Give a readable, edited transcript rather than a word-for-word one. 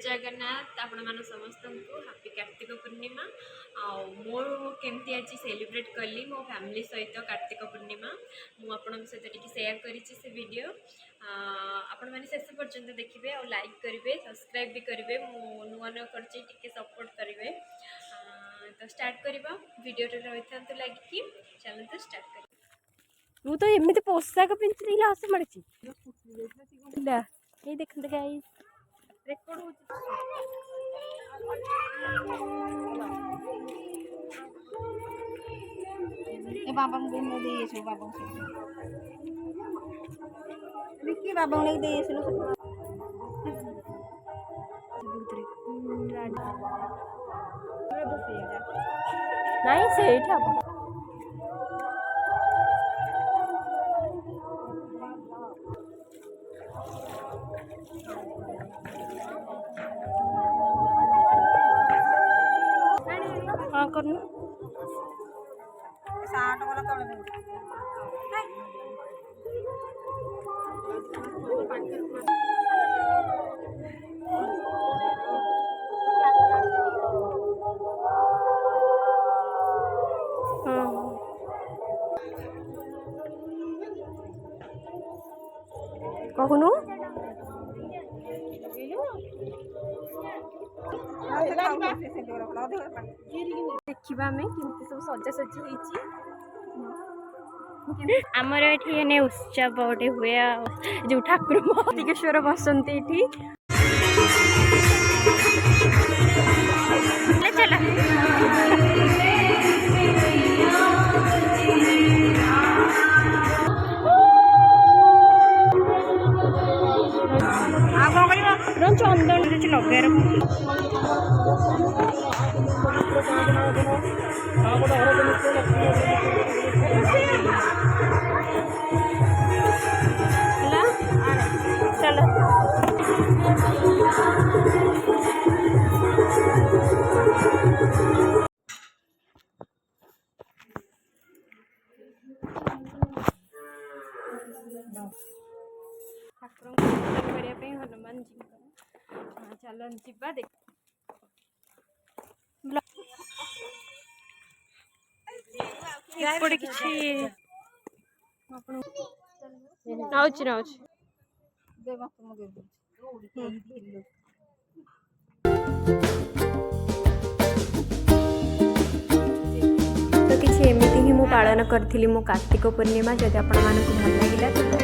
जगन्नाथ आपण मान समस्त को हैप्पी कार्तिक पूर्णिमा मोर केमती आज सेलिब्रेट कली मो फैमिली सहित कार्तिक पूर्णिमा मुझे सहित शेयर करी से वीडियो आपण मैंने शेष पर्यंत देखिए और लाइक करेंगे सब्सक्राइब भी करेंगे नुआ नुआ कर सपोर्ट करेंगे तो स्टार्ट करवा वीडियो रही था लगे चलो तो स्टार्ट कर तू तो एमती पोशाक पिंधि हस मारी ये देखते गाइस रेकॉर्ड हो बाबा दे बाबा विक्की बाबा दे नहीं से हाँ करना साठ वाला तले कहूनु देखा आम केमती सब सजासजी आमर ये उत्सव गोटे हुए जो ठाकुर महातिकेश्वर बसंती चल चंदन लगे चलो ठाकुर करने हनुमान जी चलन जीवा देख किसी तो किसी एमती ही मु पालन करी मो कार्तिक पूर्णिमा जदि आपण मानक भल लगे तो